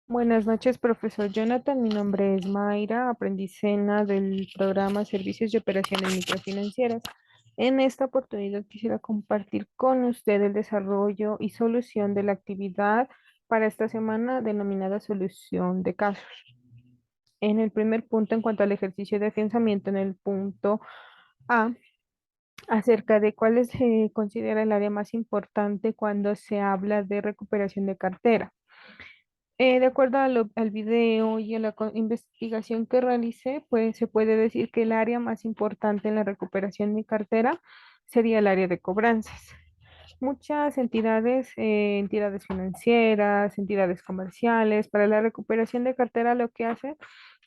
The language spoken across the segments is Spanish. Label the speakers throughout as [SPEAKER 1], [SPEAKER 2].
[SPEAKER 1] Buenas noches, profesor Jonathan. Mi nombre es Mayra, aprendicena del programa Servicios y Operaciones Microfinancieras. En esta oportunidad quisiera compartir con usted el desarrollo y solución de la actividad para esta semana denominada solución de casos. En el primer punto, en cuanto al ejercicio de afianzamiento, en el punto A, acerca de cuál se considera el área más importante cuando se habla de recuperación de cartera. De acuerdo al video y a la investigación que realicé, pues se puede decir que el área más importante en la recuperación de cartera sería el área de cobranzas. Muchas entidades, entidades financieras, entidades comerciales, para la recuperación de cartera lo que hace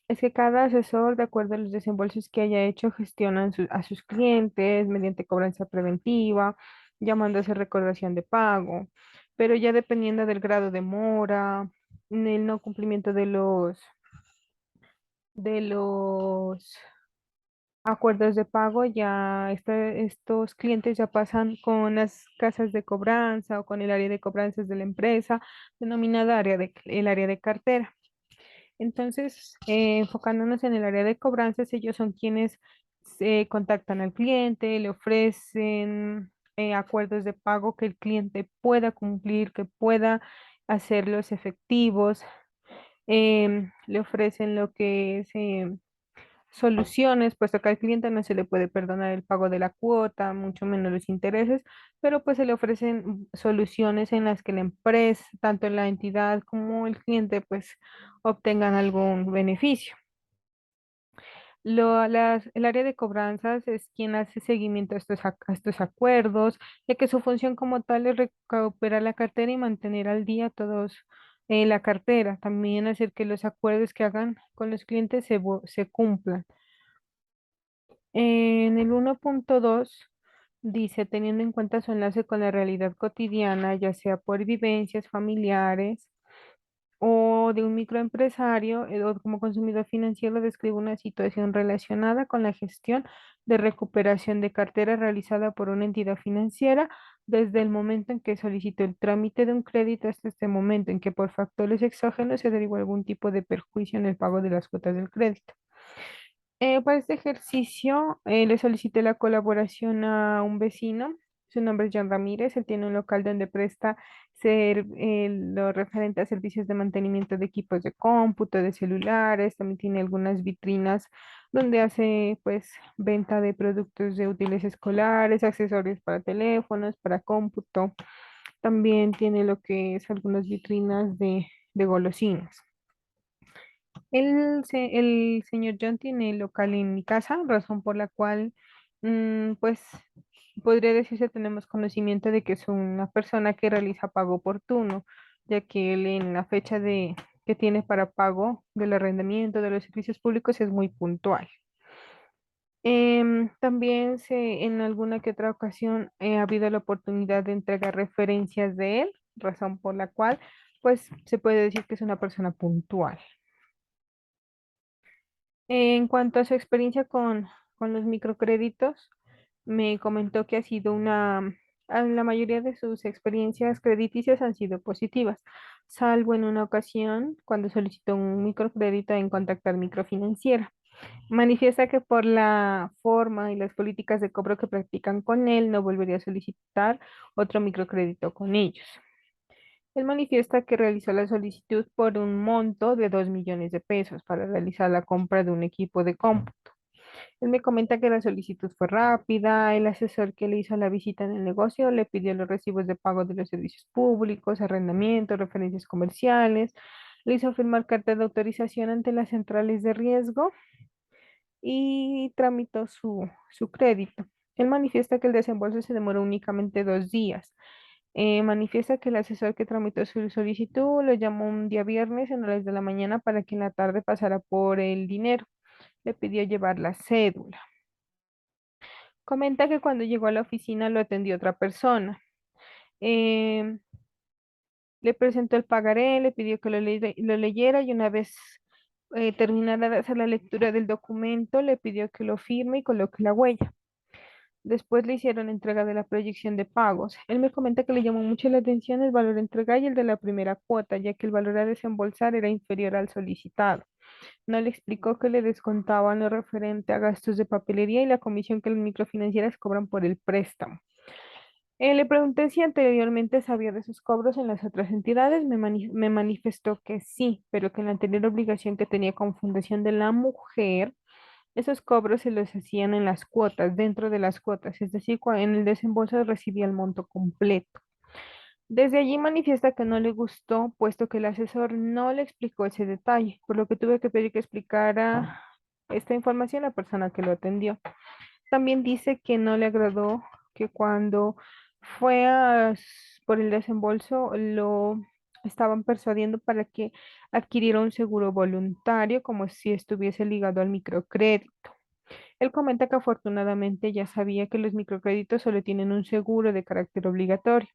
[SPEAKER 1] es que cada asesor, de acuerdo a los desembolsos que haya hecho, gestionan a sus clientes mediante cobranza preventiva, llamando a hacer recordación de pago, pero ya dependiendo del grado de mora, el no cumplimiento de los acuerdos de pago, ya estos clientes ya pasan con las casas de cobranza o con el área de cobranzas de la empresa, denominada el área de cartera. Entonces, enfocándonos en el área de cobranzas, ellos son quienes se contactan al cliente, le ofrecen acuerdos de pago que el cliente pueda cumplir, que pueda hacerlos efectivos, le ofrecen lo que es soluciones, puesto que al cliente no se le puede perdonar el pago de la cuota, mucho menos los intereses, pero pues se le ofrecen soluciones en las que la empresa, tanto la entidad como el cliente, pues obtengan algún beneficio. El área de cobranzas es quien hace seguimiento a estos acuerdos, ya que su función como tal es recuperar la cartera y mantener al día todos la cartera, también hacer que los acuerdos que hagan con los clientes se cumplan. En el 1.2 dice, teniendo en cuenta su enlace con la realidad cotidiana, ya sea por vivencias familiares o de un microempresario o como consumidor financiero, describe una situación relacionada con la gestión de recuperación de cartera realizada por una entidad financiera desde el momento en que solicitó el trámite de un crédito hasta este momento en que por factores exógenos se derivó algún tipo de perjuicio en el pago de las cuotas del crédito. Para este ejercicio le solicité la colaboración a un vecino. Su nombre es John Ramírez. Él tiene un local donde presta lo referente a servicios de mantenimiento de equipos de cómputo, de celulares. También tiene algunas vitrinas donde hace pues venta de productos de útiles escolares, accesorios para teléfonos, para cómputo. También tiene lo que es algunas vitrinas de golosinas. El señor John tiene local en mi casa, razón por la cual, pues, podría decirse tenemos conocimiento de que es una persona que realiza pago oportuno, ya que él en la fecha que tiene para pago del arrendamiento de los servicios públicos es muy puntual. También en alguna que otra ocasión ha habido la oportunidad de entregar referencias de él, razón por la cual, pues, se puede decir que es una persona puntual. En cuanto a su experiencia con los microcréditos, me comentó que ha sido la mayoría de sus experiencias crediticias han sido positivas, salvo en una ocasión cuando solicitó un microcrédito en Contactar Microfinanciera. Manifiesta que por la forma y las políticas de cobro que practican con él, no volvería a solicitar otro microcrédito con ellos. Él manifiesta que realizó la solicitud por un monto de 2 millones de pesos para realizar la compra de un equipo de cómputo. Él me comenta que la solicitud fue rápida, el asesor que le hizo la visita en el negocio le pidió los recibos de pago de los servicios públicos, arrendamiento, referencias comerciales, le hizo firmar carta de autorización ante las centrales de riesgo y tramitó su crédito. Él manifiesta que el desembolso se demoró únicamente 2 días. Manifiesta que el asesor que tramitó su solicitud lo llamó un día viernes en horas de la mañana para que en la tarde pasara por el dinero. Le pidió llevar la cédula. Comenta que cuando llegó a la oficina lo atendió otra persona. Em, Le presentó el pagaré, le pidió que lo leyera y una vez terminara de hacer la lectura del documento, le pidió que lo firme y coloque la huella. Después le hicieron entrega de la proyección de pagos. Él me comenta que le llamó mucho la atención el valor a entregar y el de la primera cuota, ya que el valor a desembolsar era inferior al solicitado. No le explicó que le descontaban lo referente a gastos de papelería y la comisión que las microfinancieras cobran por el préstamo. Le pregunté si anteriormente sabía de sus cobros en las otras entidades. Me manifestó que sí, pero que en la anterior obligación que tenía con Fundación de la Mujer, esos cobros se los hacían en las cuotas, dentro de las cuotas, es decir, en el desembolso recibía el monto completo. Desde allí manifiesta que no le gustó, puesto que el asesor no le explicó ese detalle, por lo que tuve que pedir que explicara esta información a la persona que lo atendió. También dice que no le agradó que cuando por el desembolso lo estaban persuadiendo para que adquiriera un seguro voluntario, como si estuviese ligado al microcrédito. Él comenta que afortunadamente ya sabía que los microcréditos solo tienen un seguro de carácter obligatorio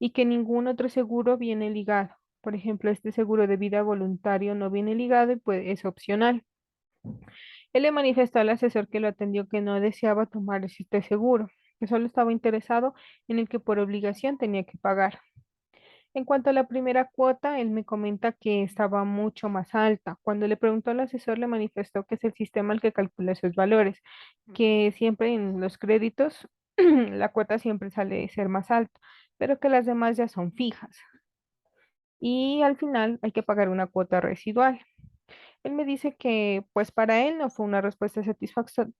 [SPEAKER 1] y que ningún otro seguro viene ligado. Por ejemplo, este seguro de vida voluntario no viene ligado y pues es opcional. Él le manifestó al asesor que lo atendió que no deseaba tomar este seguro, que solo estaba interesado en el que por obligación tenía que pagar. En cuanto a la primera cuota, él me comenta que estaba mucho más alta. Cuando le preguntó al asesor, le manifestó que es el sistema el que calcula esos valores, que siempre en los créditos la cuota siempre sale ser más alta, pero que las demás ya son fijas. Y al final hay que pagar una cuota residual. Él me dice que pues para él no fue una respuesta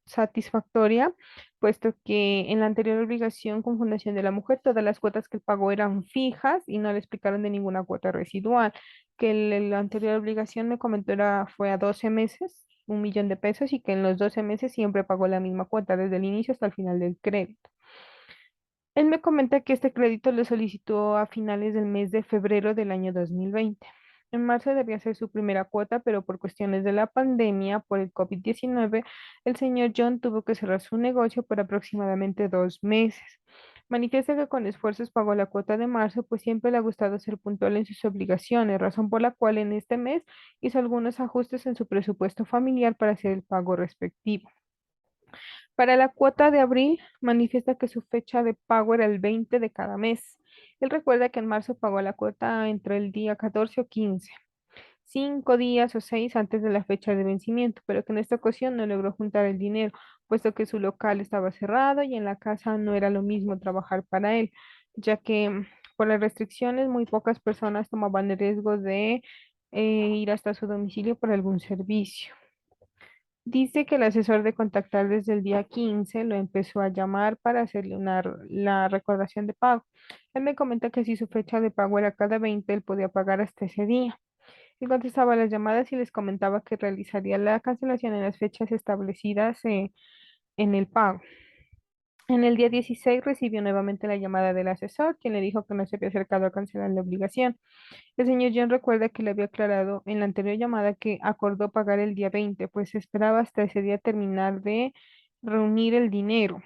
[SPEAKER 1] satisfactoria, puesto que en la anterior obligación con Fundación de la Mujer todas las cuotas que él pagó eran fijas y no le explicaron de ninguna cuota residual, que la anterior obligación me comentó fue a 12 meses, 1 millón de pesos, y que en los 12 meses siempre pagó la misma cuota desde el inicio hasta el final del crédito. Él me comenta que este crédito lo solicitó a finales del mes de febrero del año 2020. En marzo debía ser su primera cuota, pero por cuestiones de la pandemia, por el COVID-19, el señor John tuvo que cerrar su negocio por aproximadamente 2 meses. Manifiesta que con esfuerzos pagó la cuota de marzo, pues siempre le ha gustado ser puntual en sus obligaciones, razón por la cual en este mes hizo algunos ajustes en su presupuesto familiar para hacer el pago respectivo. Para la cuota de abril, manifiesta que su fecha de pago era el 20 de cada mes. Él recuerda que en marzo pagó la cuota entre el día 14 o 15, 5 días o 6 antes de la fecha de vencimiento, pero que en esta ocasión no logró juntar el dinero, puesto que su local estaba cerrado y en la casa no era lo mismo trabajar para él, ya que por las restricciones muy pocas personas tomaban el riesgo de ir hasta su domicilio por algún servicio. Dice que el asesor de contactar desde el día 15 lo empezó a llamar para hacerle la recordación de pago. Él me comenta que si su fecha de pago era cada 20, él podía pagar hasta ese día. Él contestaba las llamadas y les comentaba que realizaría la cancelación en las fechas establecidas en el pago. En el día 16 recibió nuevamente la llamada del asesor, quien le dijo que no se había acercado a cancelar la obligación. El señor John recuerda que le había aclarado en la anterior llamada que acordó pagar el día 20, pues esperaba hasta ese día terminar de reunir el dinero.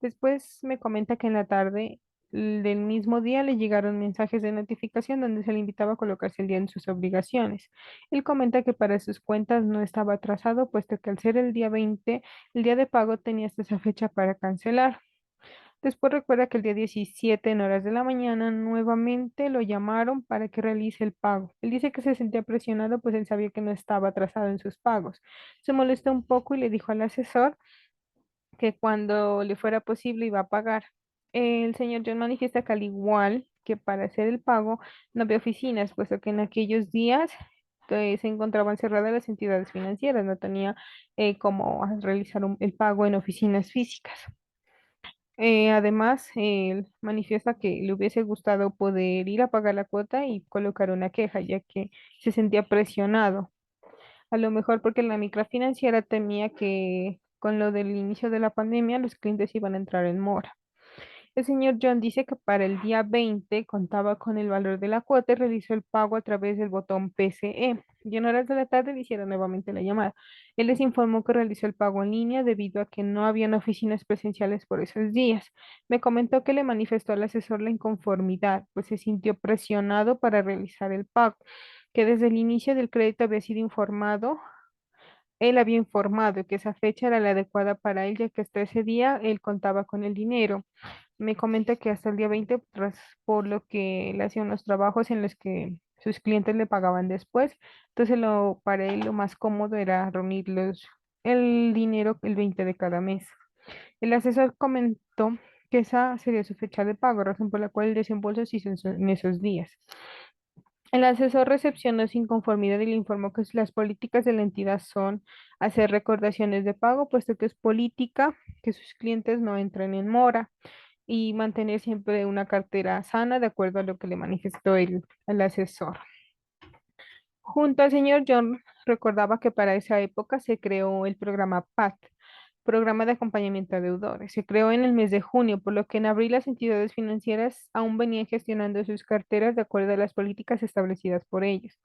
[SPEAKER 1] Después me comenta que en la tarde del mismo día le llegaron mensajes de notificación donde se le invitaba a colocarse el día en sus obligaciones. Él comenta que para sus cuentas no estaba atrasado, puesto que al ser el día 20, el día de pago tenía hasta esa fecha para cancelar. Después recuerda que el día 17 en horas de la mañana nuevamente lo llamaron para que realice el pago. Él dice que se sentía presionado, pues él sabía que no estaba atrasado en sus pagos. Se molestó un poco y le dijo al asesor que cuando le fuera posible iba a pagar. El señor John manifiesta que al igual que para hacer el pago no había oficinas, puesto que en aquellos días se encontraban cerradas las entidades financieras, no tenía cómo realizar el pago en oficinas físicas. Además, él manifiesta que le hubiese gustado poder ir a pagar la cuota y colocar una queja, ya que se sentía presionado. A lo mejor porque la microfinanciera temía que con lo del inicio de la pandemia los clientes iban a entrar en mora. El señor John dice que para el día 20 contaba con el valor de la cuota y realizó el pago a través del botón PCE. Y en horas de la tarde le hicieron nuevamente la llamada. Él les informó que realizó el pago en línea debido a que no habían oficinas presenciales por esos días. Me comentó que le manifestó al asesor la inconformidad, pues se sintió presionado para realizar el pago, que desde el inicio del crédito había sido informado él había informado que esa fecha era la adecuada para él, ya que hasta ese día él contaba con el dinero. Me comenta que hasta el día 20 por lo que él hacía unos trabajos en los que sus clientes le pagaban después, entonces para él lo más cómodo era reunir el dinero el 20 de cada mes. El asesor comentó que esa sería su fecha de pago, razón por la cual el desembolso se hizo en esos días. El asesor recepcionó su inconformidad y le informó que las políticas de la entidad son hacer recordaciones de pago, puesto que es política que sus clientes no entren en mora y mantener siempre una cartera sana de acuerdo a lo que le manifestó el asesor. Junto al señor John recordaba que para esa época se creó el programa PAT, Programa de Acompañamiento a Deudores. Se creó en el mes de junio, por lo que en abril las entidades financieras aún venían gestionando sus carteras de acuerdo a las políticas establecidas por ellos.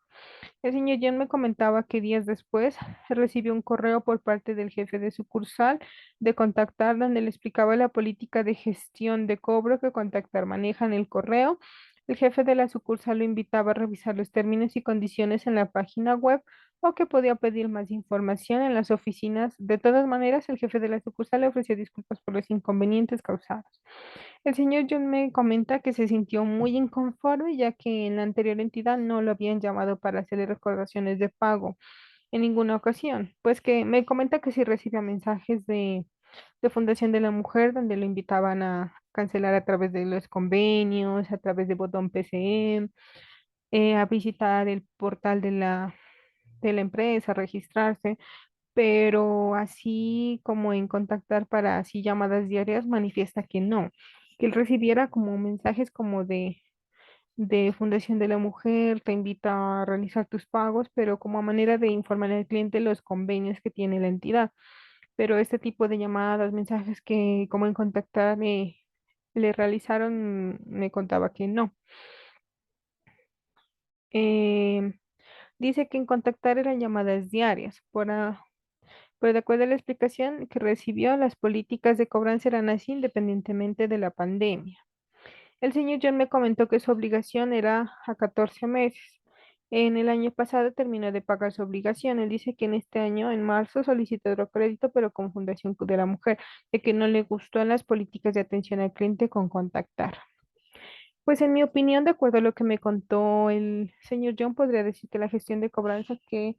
[SPEAKER 1] El señor John me comentaba que días después recibió un correo por parte del jefe de sucursal de contactar donde le explicaba la política de gestión de cobro que contactar maneja en el correo. El jefe de la sucursal lo invitaba a revisar los términos y condiciones en la página web o que podía pedir más información en las oficinas. De todas maneras, el jefe de la sucursal le ofreció disculpas por los inconvenientes causados. El señor John me comenta que se sintió muy inconforme ya que en la anterior entidad no lo habían llamado para hacerle recordaciones de pago en ninguna ocasión. Pues que me comenta que sí recibía mensajes de Fundación de la Mujer donde lo invitaban a cancelar a través de los convenios, a través de botón PCM, a visitar el portal de la empresa, a registrarse, pero así como en contactar para así llamadas diarias, manifiesta que no, que él recibiera como mensajes como de Fundación de la Mujer, te invita a realizar tus pagos, pero como a manera de informar al cliente los convenios que tiene la entidad. Pero este tipo de llamadas, mensajes que como en contactar le realizaron, me contaba que no. Eh, Dice que en contactar eran llamadas diarias, pero de acuerdo a la explicación que recibió, las políticas de cobranza eran así independientemente de la pandemia. El señor John me comentó que su obligación era a 14 meses. En el año pasado terminó de pagar su obligación. Él dice que en este año, en marzo, solicitó otro crédito, pero con Fundación de la Mujer, de que no le gustó las políticas de atención al cliente con contactar. Pues en mi opinión, de acuerdo a lo que me contó el señor John, podría decir que la gestión de cobranza que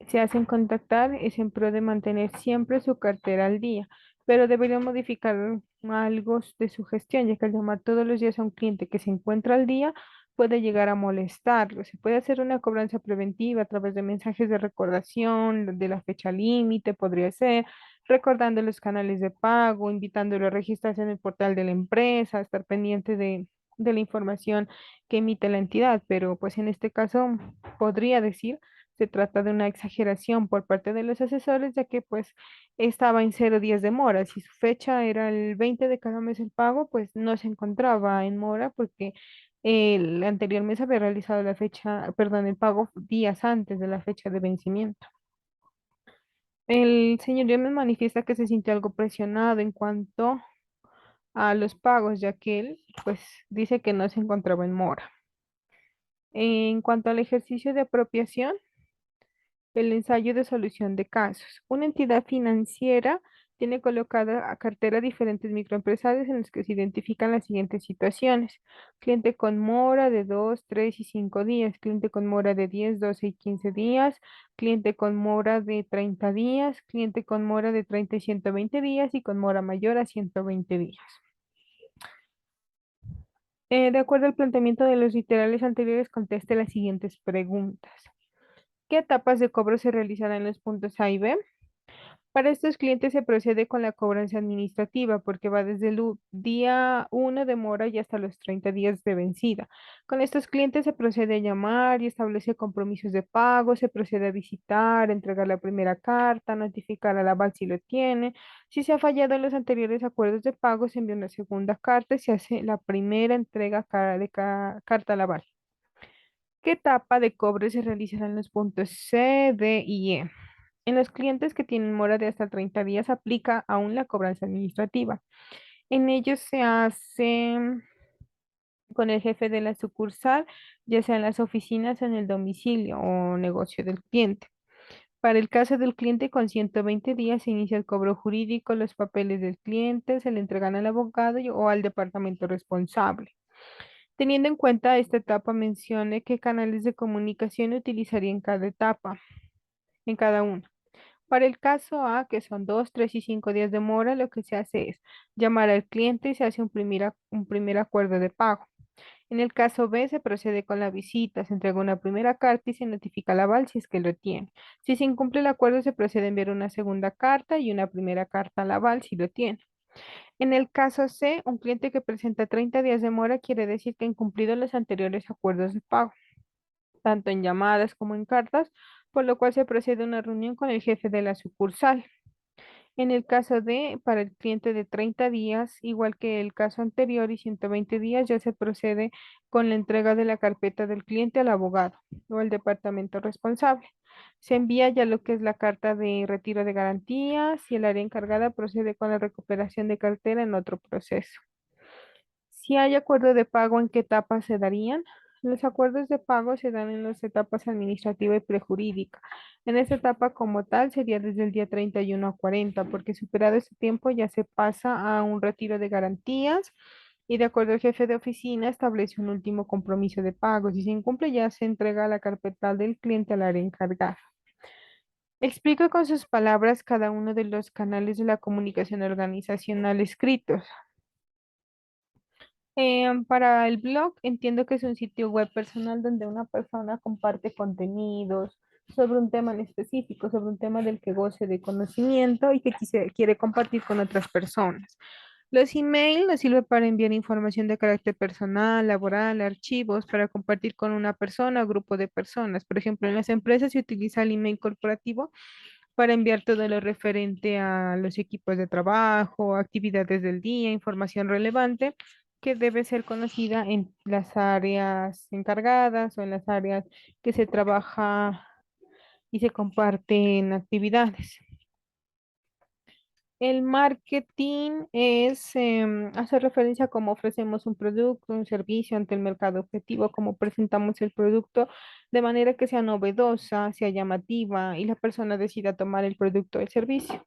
[SPEAKER 1] se hacen contactar es en pro de mantener siempre su cartera al día, pero debería modificar algo de su gestión, ya que al llamar todos los días a un cliente que se encuentra al día puede llegar a molestarlo. Se puede hacer una cobranza preventiva a través de mensajes de recordación, de la fecha límite, podría ser, recordando los canales de pago, invitándolo a registrarse en el portal de la empresa, estar pendiente de la información que emite la entidad, pero pues en este caso podría decir se trata de una exageración por parte de los asesores, ya que pues estaba en 0 días de mora. Si su fecha era el 20 de cada mes el pago, pues no se encontraba en mora porque el anterior mes había realizado la fecha, perdón, el pago días antes de la fecha de vencimiento. El señor ya me manifiesta que se sintió algo presionado en cuanto a los pagos, ya que él pues dice que no se encontraba en mora. En cuanto al ejercicio de apropiación, el ensayo de solución de casos. Una entidad financiera tiene colocada a cartera diferentes microempresarios en los que se identifican las siguientes situaciones. Cliente con mora de 2, 3 y 5 días, cliente con mora de 10, 12 y 15 días, cliente con mora de 30 días, cliente con mora de 30 y 120 días y con mora mayor a 120 días. De acuerdo al planteamiento de los literales anteriores, conteste las siguientes preguntas. ¿Qué etapas de cobro se realizarán en los puntos A y B? Para estos clientes se procede con la cobranza administrativa porque va desde el día 1 de mora y hasta los 30 días de vencida. Con estos clientes se procede a llamar y establece compromisos de pago, se procede a visitar, entregar la primera carta, notificar a la BAC si lo tiene. Si se ha fallado en los anteriores acuerdos de pago, se envía una segunda carta y se hace la primera entrega carta a la BAC. ¿Qué etapa de cobre se realizará en los puntos C, D y E? En los clientes que tienen mora de hasta 30 días aplica aún la cobranza administrativa. En ellos se hace con el jefe de la sucursal, ya sea en las oficinas o en el domicilio o negocio del cliente. Para el caso del cliente con 120 días se inicia el cobro jurídico, los papeles del cliente se le entregan al abogado o al departamento responsable. Teniendo en cuenta esta etapa, mencione qué canales de comunicación utilizaría en cada etapa, en cada una. Para el caso A, que son 2, 3 y 5 días de mora, lo que se hace es llamar al cliente y se hace un primer acuerdo de pago. En el caso B, se procede con la visita, se entrega una primera carta y se notifica al aval si es que lo tiene. Si se incumple el acuerdo, se procede a enviar una segunda carta y una primera carta al aval si lo tiene. En el caso C, un cliente que presenta 30 días de mora quiere decir que ha incumplido los anteriores acuerdos de pago, tanto en llamadas como en cartas, por lo cual se procede a una reunión con el jefe de la sucursal. En el caso de, para el cliente de 30 días, igual que el caso anterior y 120 días, ya se procede con la entrega de la carpeta del cliente al abogado o al departamento responsable. Se envía ya lo que es la carta de retiro de garantías y el área encargada procede con la recuperación de cartera en otro proceso. Si hay acuerdo de pago, ¿en qué etapas se darían? Los acuerdos de pago se dan en las etapas administrativa y prejurídica. En esta etapa como tal sería desde el día 31 a 40, porque superado ese tiempo ya se pasa a un retiro de garantías y de acuerdo al jefe de oficina establece un último compromiso de pago. Si se incumple ya se entrega la carpeta del cliente al área encargada. Explico con sus palabras cada uno de los canales de la comunicación organizacional escritos. Para el blog entiendo que es un sitio web personal donde una persona comparte contenidos sobre un tema en específico, sobre un tema del que goce de conocimiento y que quiere compartir con otras personas. Los emails nos sirven para enviar información de carácter personal, laboral, archivos, para compartir con una persona o grupo de personas. Por ejemplo, en las empresas se utiliza el email corporativo para enviar todo lo referente a los equipos de trabajo, actividades del día, información relevante que debe ser conocida en las áreas encargadas o en las áreas que se trabaja y se comparten actividades. El marketing es hacer referencia a cómo ofrecemos un producto, un servicio ante el mercado objetivo, cómo presentamos el producto de manera que sea novedosa, sea llamativa y la persona decida tomar el producto o el servicio.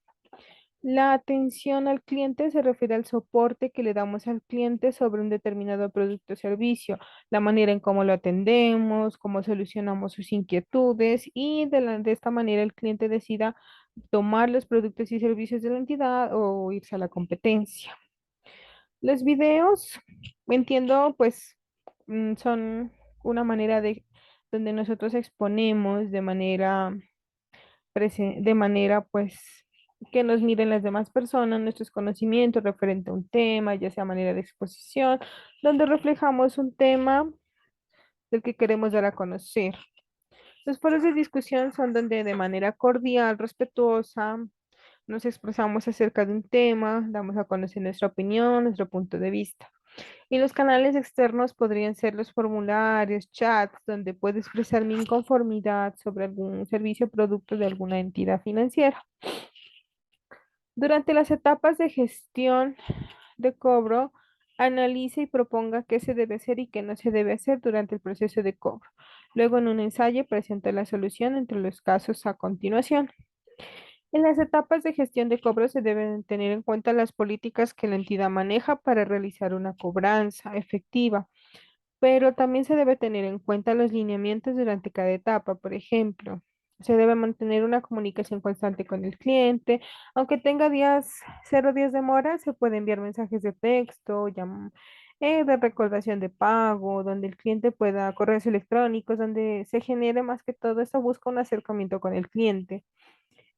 [SPEAKER 1] La atención al cliente se refiere al soporte que le damos al cliente sobre un determinado producto o servicio, la manera en cómo lo atendemos, cómo solucionamos sus inquietudes y de esta manera el cliente decida tomar los productos y servicios de la entidad o irse a la competencia. Los videos, entiendo, pues son una manera de donde nosotros exponemos de manera pues que nos miren las demás personas, nuestros conocimientos referente a un tema, ya sea manera de exposición, donde reflejamos un tema del que queremos dar a conocer. Los foros de discusión son donde de manera cordial, respetuosa, nos expresamos acerca de un tema, damos a conocer nuestra opinión, nuestro punto de vista. Y los canales externos podrían ser los formularios, chats, donde puedo expresar mi inconformidad sobre algún servicio o producto de alguna entidad financiera. Durante las etapas de gestión de cobro, analice y proponga qué se debe hacer y qué no se debe hacer durante el proceso de cobro. Luego, en un ensayo, presenta la solución entre los casos a continuación. En las etapas de gestión de cobro se deben tener en cuenta las políticas que la entidad maneja para realizar una cobranza efectiva, pero también se debe tener en cuenta los lineamientos durante cada etapa. Por ejemplo, se debe mantener una comunicación constante con el cliente, aunque tenga 0 días de mora, se puede enviar mensajes de texto, de recordación de pago, donde el cliente pueda, correos electrónicos, donde se genere más que todo esto, busca un acercamiento con el cliente.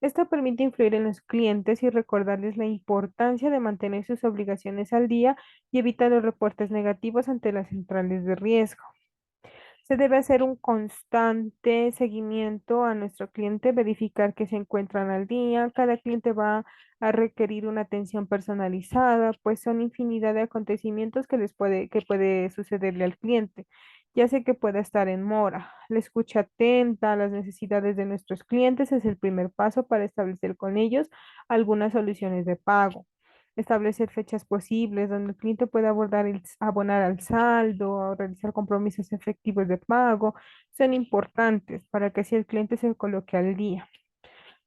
[SPEAKER 1] Esto permite influir en los clientes y recordarles la importancia de mantener sus obligaciones al día y evitar los reportes negativos ante las centrales de riesgo. Se debe hacer un constante seguimiento a nuestro cliente, verificar que se encuentran al día. Cada cliente va a requerir una atención personalizada, pues son infinidad de acontecimientos que puede sucederle al cliente. Ya sé que puede estar en mora. La escucha atenta a las necesidades de nuestros clientes es el primer paso para establecer con ellos algunas soluciones de pago. Establecer fechas posibles donde el cliente pueda abonar al saldo o realizar compromisos efectivos de pago son importantes para que así el cliente se coloque al día.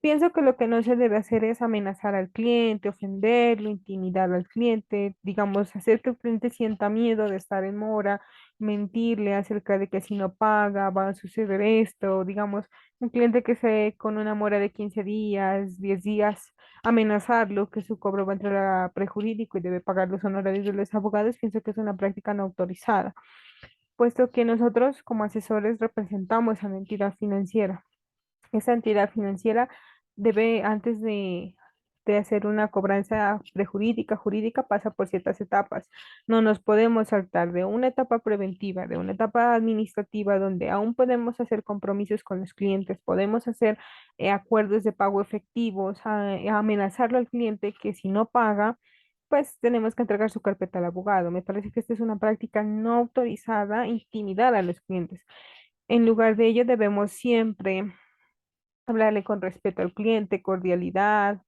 [SPEAKER 1] Pienso que lo que no se debe hacer es amenazar al cliente, ofenderlo, intimidar al cliente, digamos, hacer que el cliente sienta miedo de estar en mora, mentirle acerca de que si no paga va a suceder esto, digamos, un cliente que se con una mora de 15 días, 10 días, amenazarlo que su cobro va a entrar a prejurídico y debe pagar los honorarios de los abogados, pienso que es una práctica no autorizada, puesto que nosotros como asesores representamos a la entidad financiera. Esa entidad financiera debe, antes de hacer una cobranza jurídica, pasa por ciertas etapas. No nos podemos saltar de una etapa preventiva, de una etapa administrativa, donde aún podemos hacer compromisos con los clientes, podemos hacer acuerdos de pago efectivos, amenazarlo al cliente que si no paga, pues tenemos que entregar su carpeta al abogado. Me parece que esta es una práctica no autorizada, intimidar a los clientes. En lugar de ello, debemos siempre hablarle con respeto al cliente, cordialidad,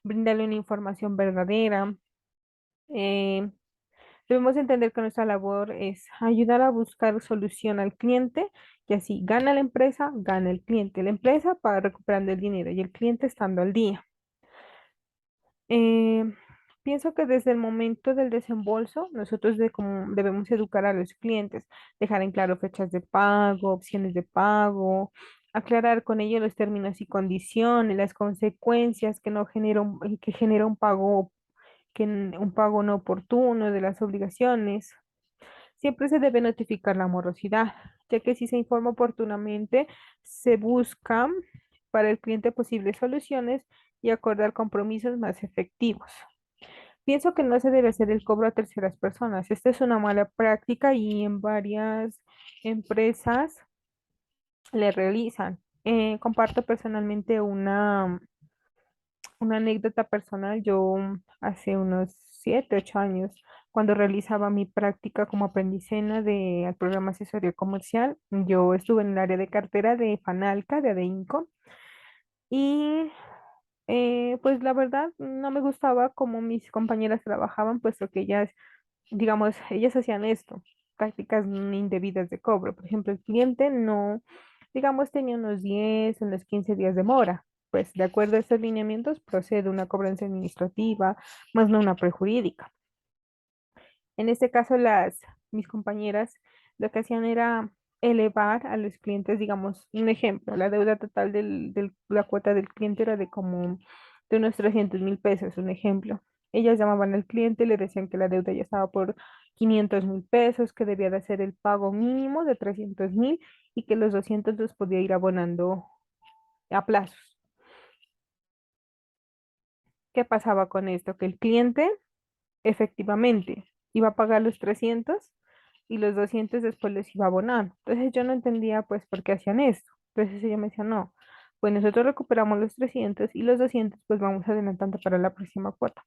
[SPEAKER 1] brindarle una información verdadera. Eh, Debemos entender que nuestra labor es ayudar a buscar solución al cliente y así gana la empresa, gana el cliente. La empresa para recuperando el dinero y el cliente estando al día. Eh, Pienso que desde el momento del desembolso, nosotros debemos educar a los clientes, dejar en claro fechas de pago, opciones de pago, aclarar con ellos los términos y condiciones, las consecuencias que no genera que genera un pago, un pago no oportuno de las obligaciones. Siempre se debe notificar la morosidad, ya que si se informa oportunamente, se buscan para el cliente posibles soluciones y acordar compromisos más efectivos. Pienso que no se debe hacer el cobro a terceras personas. Esta es una mala práctica y en varias empresas le realizan. Comparto personalmente una anécdota personal. Yo hace unos 7, 8 años, cuando realizaba mi práctica como aprendicena del programa asesoría comercial, yo estuve en el área de cartera de Fanalca, de ADEINCO, y pues la verdad no me gustaba cómo mis compañeras trabajaban, puesto que ellas, digamos, ellas hacían esto, prácticas indebidas de cobro. Por ejemplo, el cliente no, digamos, tenía unos 10 unos 15 días de mora. Pues de acuerdo a estos lineamientos procede una cobranza administrativa, más no una prejurídica. En este caso, mis compañeras lo que hacían era elevar a los clientes, digamos, un ejemplo, la deuda total la cuota del cliente era de como de unos 300.000 pesos, un ejemplo. Ellas llamaban al cliente, le decían que la deuda ya estaba por 500.000 pesos, que debía de hacer el pago mínimo de 300.000 y que los 200 los podía ir abonando a plazos. ¿Qué pasaba con esto? Que el cliente efectivamente iba a pagar los 300 y los 200 después les iba a abonar. Entonces yo no entendía pues por qué hacían esto. Entonces ella me decía, no, pues nosotros recuperamos los 300 y los 200 pues vamos adelantando para la próxima cuota.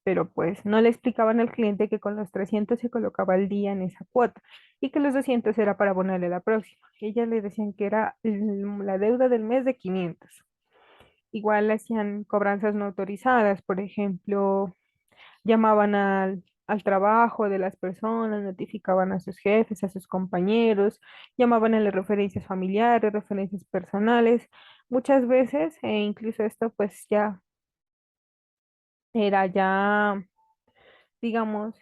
[SPEAKER 1] Pero pues no le explicaban al cliente que con los 300 se colocaba el día en esa cuota y que los 200 era para abonarle la próxima. Ellas le decían que era la deuda del mes de 500. Igual le hacían cobranzas no autorizadas, por ejemplo, llamaban al trabajo de las personas, notificaban a sus jefes, a sus compañeros, llamaban a las referencias familiares, referencias personales. Muchas veces, e incluso esto pues ya era ya, digamos,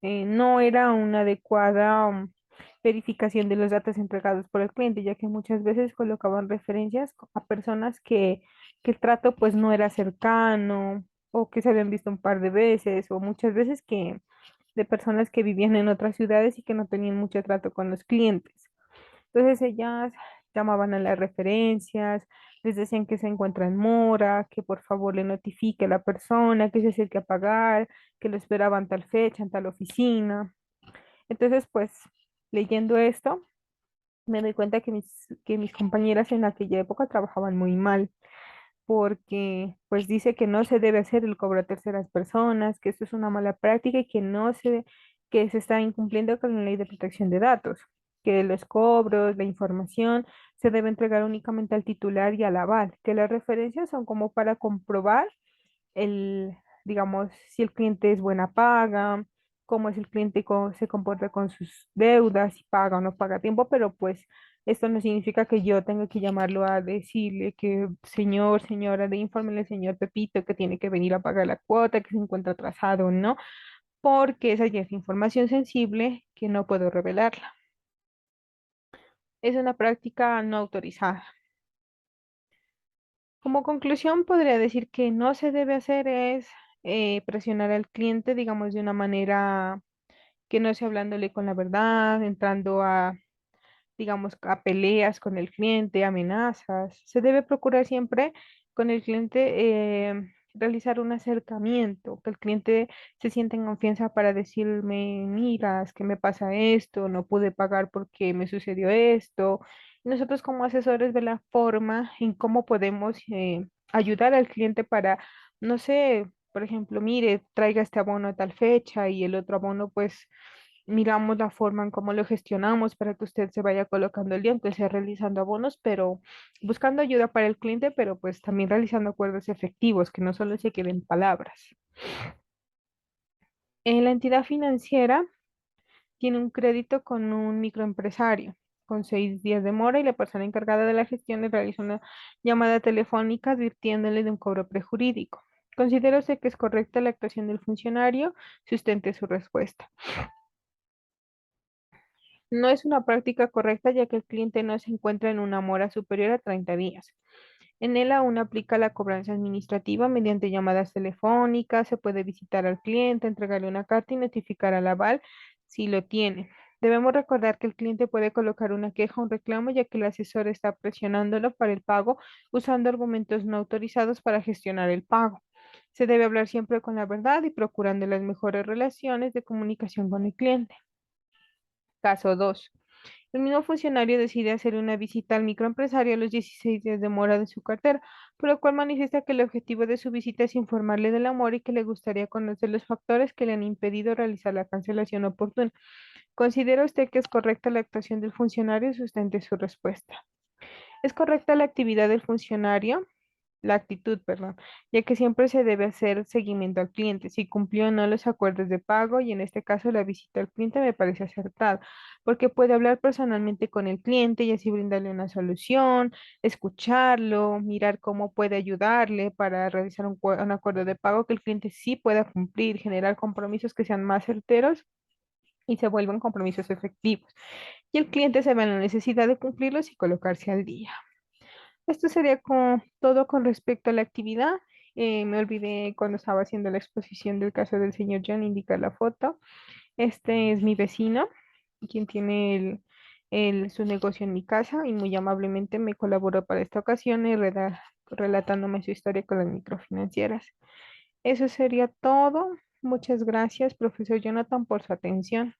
[SPEAKER 1] no era una adecuada verificación de los datos entregados por el cliente, ya que muchas veces colocaban referencias a personas que el trato pues no era cercano o que se habían visto un par de veces o muchas veces que de personas que vivían en otras ciudades y que no tenían mucho trato con los clientes. Entonces ellas llamaban a las referencias, les decían que se encuentra en mora, que por favor le notifique a la persona, que se acerque a pagar, que lo esperaban tal fecha, en tal oficina. Entonces, pues, leyendo esto, me doy cuenta que mis compañeras en aquella época trabajaban muy mal porque pues dice que no se debe hacer el cobro a terceras personas, que esto es una mala práctica y que se está incumpliendo con la ley de protección de datos, que los cobros, la información se debe entregar únicamente al titular y al aval, que las referencias son como para comprobar el, digamos, si el cliente es buena paga, cómo es el cliente, cómo se comporta con sus deudas, si paga o no paga a tiempo, pero pues Esto no significa que yo tenga que llamarlo a decirle que, señor, señora, de infórmele al señor Pepito que tiene que venir a pagar la cuota, que se encuentra atrasado, ¿no? Porque esa ya es información sensible que no puedo revelarla. Es una práctica no autorizada. Como conclusión, podría decir que no se debe hacer es presionar al cliente, digamos, de una manera que no sea hablándole con la verdad, entrando a, digamos, a peleas con el cliente, amenazas. Se debe procurar siempre con el cliente realizar un acercamiento, que el cliente se sienta en confianza para decirme, mira, es que me pasa esto, no pude pagar porque me sucedió esto. Nosotros como asesores de la forma en cómo podemos ayudar al cliente para, no sé, por ejemplo, mire, traiga este abono a tal fecha y el otro abono pues miramos la forma en cómo lo gestionamos para que usted se vaya colocando el día, aunque sea realizando abonos, pero buscando ayuda para el cliente, pero pues también realizando acuerdos efectivos, que no solo se queden palabras. En la entidad financiera tiene un crédito con un microempresario con 6 días de mora y la persona encargada de la gestión le realiza una llamada telefónica advirtiéndole de un cobro prejurídico. ¿Considera usted que es correcta la actuación del funcionario? Sustente su respuesta. No es una práctica correcta ya que el cliente no se encuentra en una mora superior a 30 días. En él aún aplica la cobranza administrativa mediante llamadas telefónicas, se puede visitar al cliente, entregarle una carta y notificar al aval si lo tiene. Debemos recordar que el cliente puede colocar una queja o un reclamo ya que el asesor está presionándolo para el pago usando argumentos no autorizados para gestionar el pago. Se debe hablar siempre con la verdad y procurando las mejores relaciones de comunicación con el cliente. Caso 2. El mismo funcionario decide hacer una visita al microempresario a los 16 días de mora de su cartera, por lo cual manifiesta que el objetivo de su visita es informarle del amor y que le gustaría conocer los factores que le han impedido realizar la cancelación oportuna. ¿Considera usted que es correcta la actuación del funcionario? Sustente su respuesta. ¿Es correcta la actividad del funcionario? La actitud, perdón, ya que siempre se debe hacer seguimiento al cliente, si cumplió o no los acuerdos de pago y en este caso la visita al cliente me parece acertada, porque puede hablar personalmente con el cliente y así brindarle una solución, escucharlo, mirar cómo puede ayudarle para realizar un acuerdo de pago que el cliente sí pueda cumplir, generar compromisos que sean más certeros y se vuelvan compromisos efectivos. Y el cliente se ve en la necesidad de cumplirlos y colocarse al día. Esto sería todo con respecto a la actividad. Me olvidé cuando estaba haciendo la exposición del caso del señor John, indicar la foto. Este es mi vecino, quien tiene su negocio en mi casa y muy amablemente me colaboró para esta ocasión y relatándome su historia con las microfinancieras. Eso sería todo. Muchas gracias, profesor Jonathan, por su atención.